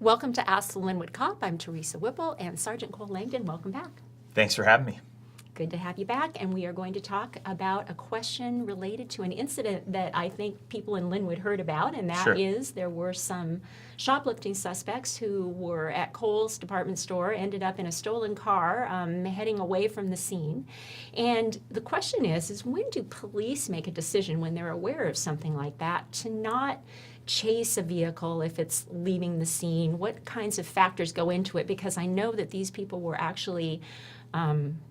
Welcome to Ask the Lynnwood Cop. I'm Teresa Whipple, and Sergeant Cole Langdon, welcome back. Thanks for having me. Good to have you back, and we are going to talk about a question related to an incident that I think people in Lynnwood heard about, and that is there were some shoplifting suspects who were at Kohl's department store, ended up in a stolen car, heading away from the scene. And the question is when do police make a decision when they're aware of something like that to not chase a vehicle if it's leaving the scene? What kinds of factors go into it? Because I know that these people were actually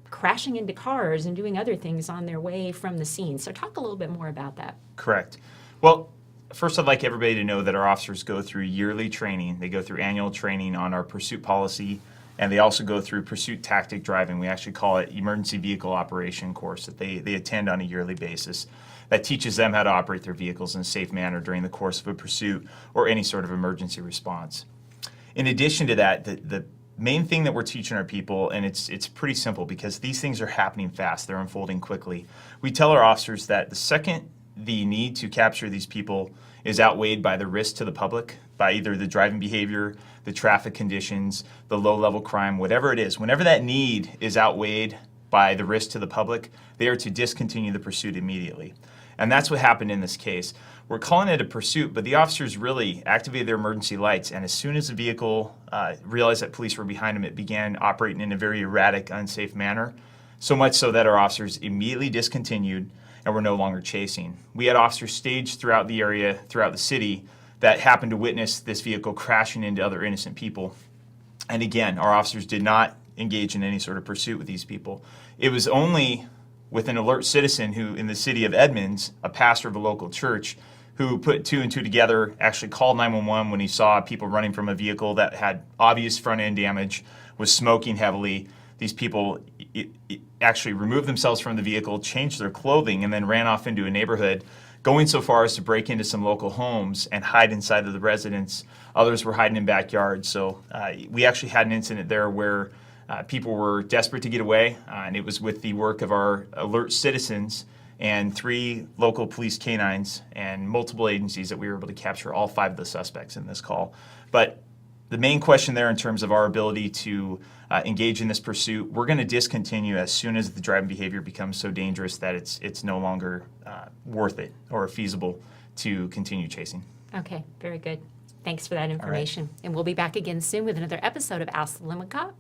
crashing into cars and doing other things on their way from the scene. So talk a little bit more about that. Correct. Well, first I'd like everybody to know that our officers go through yearly training. They go through annual training on our pursuit policy, and they also go through pursuit tactic driving. We actually call it emergency vehicle operation course that they attend on a yearly basis. That teaches them how to operate their vehicles in a safe manner during the course of a pursuit or any sort of emergency response. In addition to that, the main thing that we're teaching our people, and it's pretty simple because these things are happening fast, they're unfolding quickly. We tell our officers that the second the need to capture these people is outweighed by the risk to the public, by either the driving behavior, the traffic conditions, the low-level crime, whatever it is, whenever that need is outweighed by the risk to the public, they are to discontinue the pursuit immediately. And that's what happened in this case. We're calling it a pursuit, but the officers really activated their emergency lights, and as soon as the vehicle realized that police were behind them, it began operating in a very erratic, unsafe manner, so much so that our officers immediately discontinued and were no longer chasing. We had officers staged throughout the area, throughout the city, that happened to witness this vehicle crashing into other innocent people. And again, our officers did not engage in any sort of pursuit with these people. It was only with an alert citizen who, in the city of Edmonds, a pastor of a local church, who put two and two together, actually called 911 when he saw people running from a vehicle that had obvious front end damage, was smoking heavily. These people actually removed themselves from the vehicle, changed their clothing, and then ran off into a neighborhood, going so far as to break into some local homes and hide inside of the residence. Others were hiding in backyards. So we actually had an incident there where people were desperate to get away, and it was with the work of our alert citizens and 3 local police canines and multiple agencies that we were able to capture all 5 of the suspects in this call. But the main question there in terms of our ability to engage in this pursuit, we're going to discontinue as soon as the driving behavior becomes so dangerous that it's no longer worth it or feasible to continue chasing. Okay, very good. Thanks for that information. And we'll be back again soon with another episode of Ask the Lynnwood Cop.